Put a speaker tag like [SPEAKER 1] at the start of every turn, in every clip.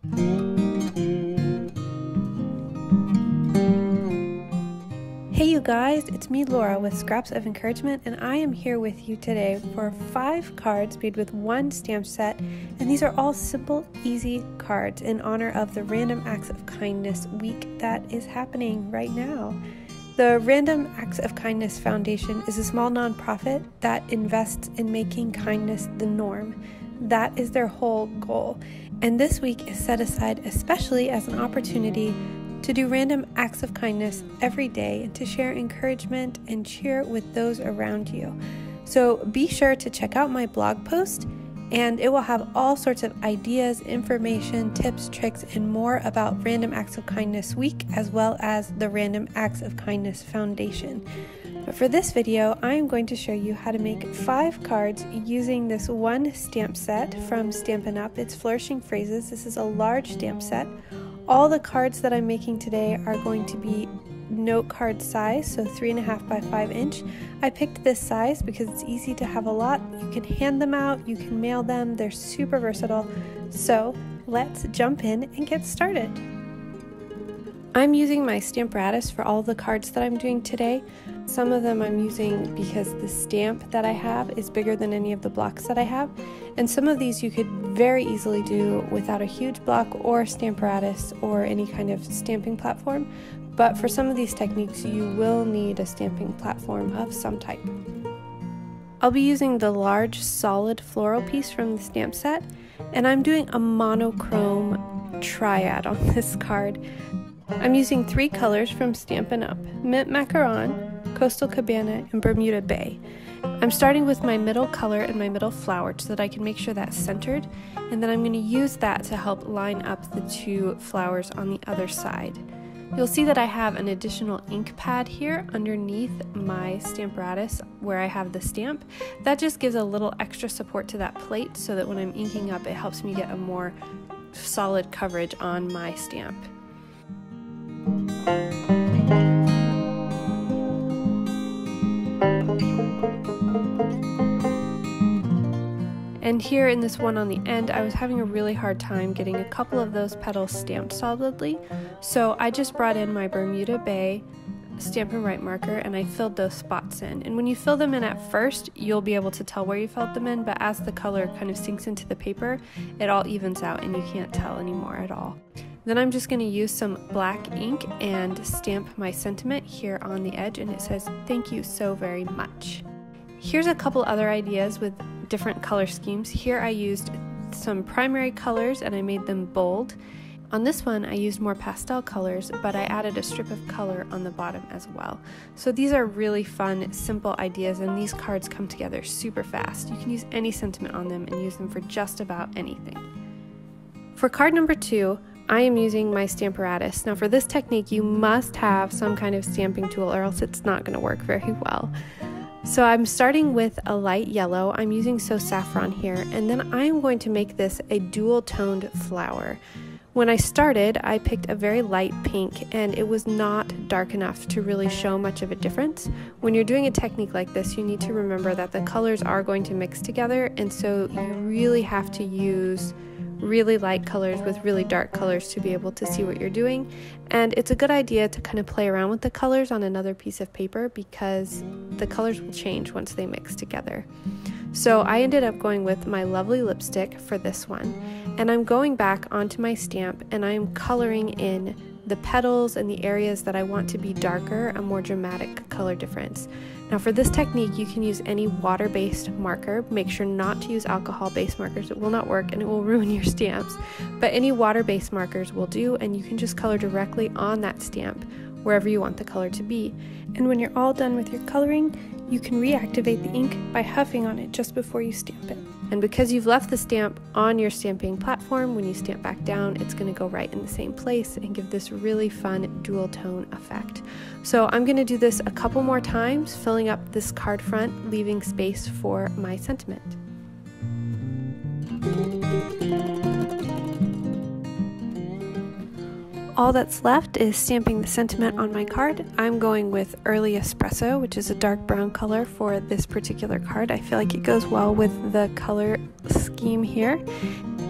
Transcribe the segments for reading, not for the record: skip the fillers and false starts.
[SPEAKER 1] Hey you guys, it's me Laura with Scraps of Encouragement, and I am here with you today for 5 cards made with 1 stamp set, and these are all simple, easy cards in honor of the Random Acts of Kindness week that is happening right now. The Random Acts of Kindness Foundation is a small nonprofit that invests in making kindness the norm. That is their whole goal, and this week is set aside especially as an opportunity to do random acts of kindness every day and to share encouragement and cheer with those around you. So be sure to check out my blog post, and it will have all sorts of ideas, information, tips, tricks, and more about Random Acts of Kindness Week, as well as the Random Acts of Kindness Foundation. But for this video, I am going to show you how to make 5 cards using this one stamp set from Stampin' Up! It's Flourishing Phrases. This is a large stamp set. All the cards that I'm making today are going to be note card size, so 3.5 by 5 inch. I picked this size because it's easy to have a lot. You can hand them out, you can mail them, they're super versatile. So let's jump in and get started. I'm using my Stamparatus for all the cards that I'm doing today. Some of them I'm using because the stamp that I have is bigger than any of the blocks that I have, and some of these you could very easily do without a huge block or Stamparatus or any kind of stamping platform, but for some of these techniques you will need a stamping platform of some type. I'll be using the large solid floral piece from the stamp set, and I'm doing a monochrome triad on this card. I'm using 3 colors from Stampin' Up: Mint Macaron, Coastal Cabana, and Bermuda Bay. I'm starting with my middle color and my middle flower so that I can make sure that's centered, and then I'm going to use that to help line up the 2 flowers on the other side. You'll see that I have an additional ink pad here underneath my Stamparatus where I have the stamp. That just gives a little extra support to that plate so that when I'm inking up it helps me get a more solid coverage on my stamp. And here in this one on the end, I was having a really hard time getting a couple of those petals stamped solidly, so I just brought in my Bermuda Bay Stampin' Write marker and I filled those spots in. And when you fill them in at first, you'll be able to tell where you filled them in, but as the color kind of sinks into the paper, it all evens out and you can't tell anymore at all. Then I'm just going to use some black ink and stamp my sentiment here on the edge, and it says, "Thank you so very much." Here's a couple other ideas with different color schemes. Here I used some primary colors and I made them bold. On this one I used more pastel colors, but I added a strip of color on the bottom as well. So these are really fun, simple ideas, and these cards come together super fast. You can use any sentiment on them and use them for just about anything. For card number 2, I am using my Stamparatus. Now for this technique you must have some kind of stamping tool or else it's not going to work very well. So I'm starting with a light yellow. I'm using So Saffron here, and then I'm going to make this a dual toned flower. When I started, I picked a very light pink and it was not dark enough to really show much of a difference. When you're doing a technique like this, you need to remember that the colors are going to mix together, and so you really have to use really light colors with really dark colors to be able to see what you're doing. And it's a good idea to kind of play around with the colors on another piece of paper because the colors will change once they mix together. So I ended up going with my lovely lipstick for this one, and I'm going back onto my stamp and I'm coloring in the petals and the areas that I want to be darker, a more dramatic color difference. Now for this technique you can use any water-based marker. Make sure not to use alcohol-based markers, it will not work and it will ruin your stamps. But any water-based markers will do, and you can just color directly on that stamp wherever you want the color to be. And when you're all done with your coloring, you can reactivate the ink by huffing on it just before you stamp it. And because you've left the stamp on your stamping platform, when you stamp back down, it's going to go right in the same place and give this really fun dual tone effect. So I'm going to do this a couple more times, filling up this card front, leaving space for my sentiment. All that's left is stamping the sentiment on my card. I'm going with Early Espresso, which is a dark brown color for this particular card. I feel like it goes well with the color scheme here.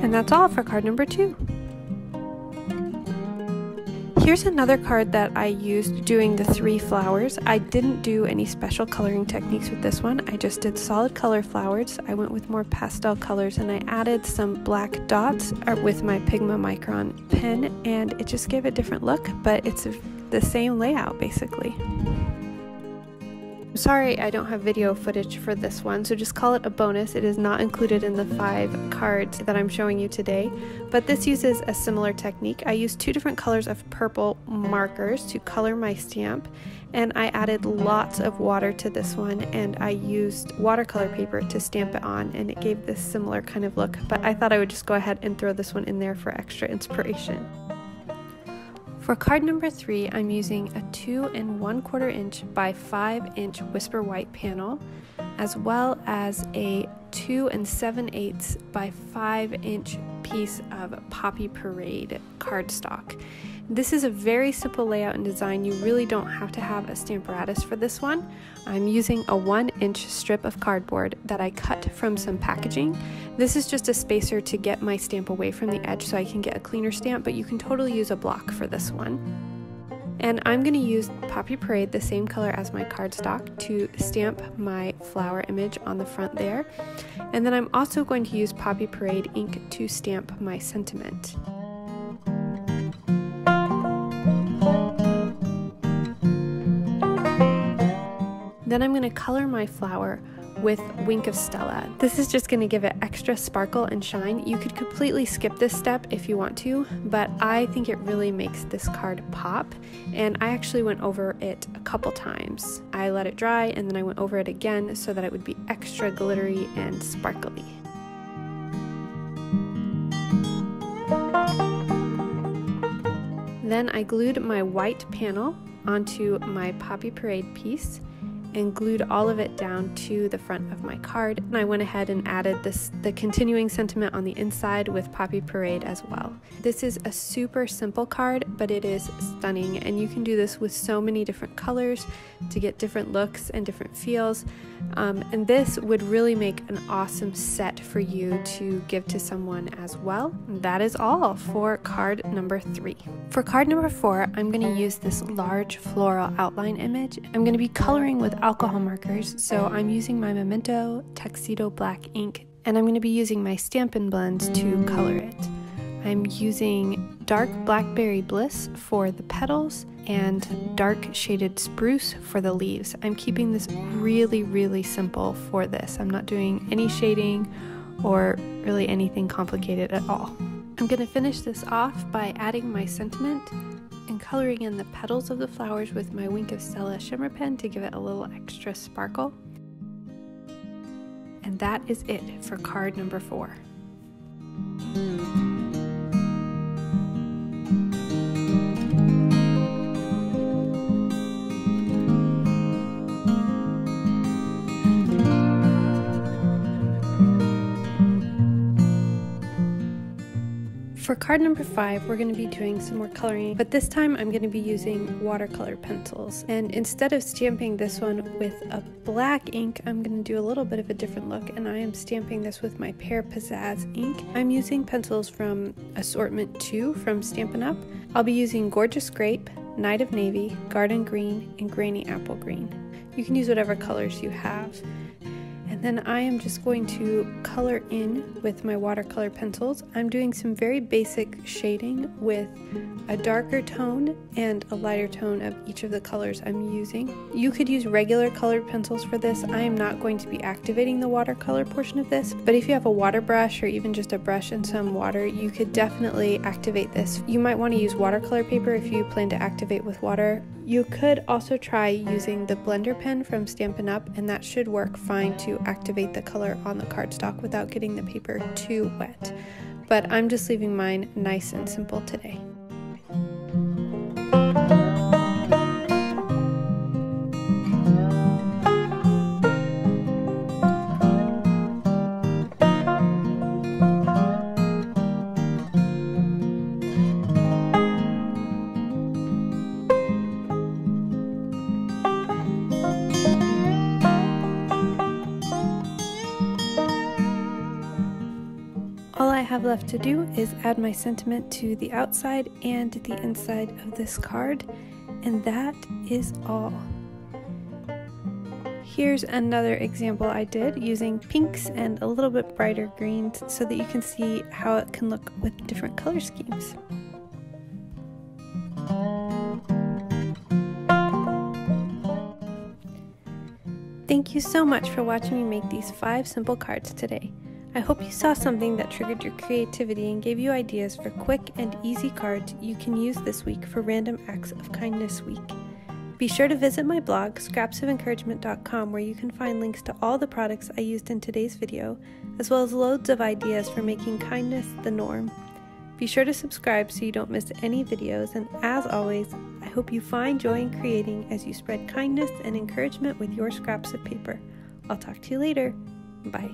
[SPEAKER 1] And that's all for card number 2. Here's another card that I used doing the 3 flowers. I didn't do any special coloring techniques with this one. I just did solid color flowers. I went with more pastel colors and I added some black dots with my Pigma Micron pen, and it just gave a different look, but it's the same layout basically. I'm sorry I don't have video footage for this one, so just call it a bonus. It is not included in the 5 cards that I'm showing you today, but this uses a similar technique. I used 2 different colors of purple markers to color my stamp, and I added lots of water to this one, and I used watercolor paper to stamp it on, and it gave this similar kind of look, but I thought I would just go ahead and throw this one in there for extra inspiration. For card number 3, I'm using a 2 1/4 inch by 5 inch Whisper White panel, as well as a 2 7/8 by 5 inch piece of Poppy Parade cardstock. This is a very simple layout and design. You really don't have to have a Stamparatus for this one. I'm using a 1 inch strip of cardboard that I cut from some packaging. This is just a spacer to get my stamp away from the edge so I can get a cleaner stamp, but you can totally use a block for this one. And I'm going to use Poppy Parade, the same color as my cardstock, to stamp my flower image on the front there. And then I'm also going to use Poppy Parade ink to stamp my sentiment. Then I'm going to color my flower with Wink of Stella. This is just going to give it extra sparkle and shine. You could completely skip this step if you want to, but I think it really makes this card pop, and I actually went over it a couple times. I let it dry and then I went over it again so that it would be extra glittery and sparkly. Then I glued my white panel onto my Poppy Parade piece and glued all of it down to the front of my card. And I went ahead and added the continuing sentiment on the inside with Poppy Parade as well. This is a super simple card, but it is stunning, and you can do this with so many different colors to get different looks and different feels. And this would really make an awesome set for you to give to someone as well. That is all for card number 3. For card number 4, I'm going to use this large floral outline image. I'm going to be coloring with alcohol markers, so I'm using my Memento Tuxedo Black ink, and I'm going to be using my Stampin' Blends to color it. I'm using dark Blackberry Bliss for the petals and dark shaded Spruce for the leaves. I'm keeping this really simple for this. I'm not doing any shading or really anything complicated at all. I'm going to finish this off by adding my sentiment and coloring in the petals of the flowers with my Wink of Stella shimmer pen to give it a little extra sparkle. And that is it for card number 4. For card number 5, we're going to be doing some more coloring, but this time I'm going to be using watercolor pencils. And instead of stamping this one with a black ink, I'm going to do a little bit of a different look, and I am stamping this with my Pear Pizzazz ink. I'm using pencils from Assortment 2 from Stampin' Up. I'll be using Gorgeous Grape, Night of Navy, Garden Green, and Granny Apple Green. You can use whatever colors you have. And then I am just going to color in with my watercolor pencils. I'm doing some very basic shading with a darker tone and a lighter tone of each of the colors I'm using. You could use regular colored pencils for this. I am not going to be activating the watercolor portion of this, but if you have a water brush or even just a brush and some water, you could definitely activate this. You might want to use watercolor paper if you plan to activate with water. You could also try using the blender pen from Stampin' Up, and that should work fine to activate the color on the cardstock without getting the paper too wet. But I'm just leaving mine nice and simple today. have left to do is add my sentiment to the outside and the inside of this card, and that is all. Here's another example I did using pinks and a little bit brighter greens so that you can see how it can look with different color schemes. Thank you so much for watching me make these 5 simple cards today. I hope you saw something that triggered your creativity and gave you ideas for quick and easy cards you can use this week for Random Acts of Kindness Week. Be sure to visit my blog, scrapsoфencouragement.com, where you can find links to all the products I used in today's video, as well as loads of ideas for making kindness the norm. Be sure to subscribe so you don't miss any videos, and as always, I hope you find joy in creating as you spread kindness and encouragement with your scraps of paper. I'll talk to you later. Bye.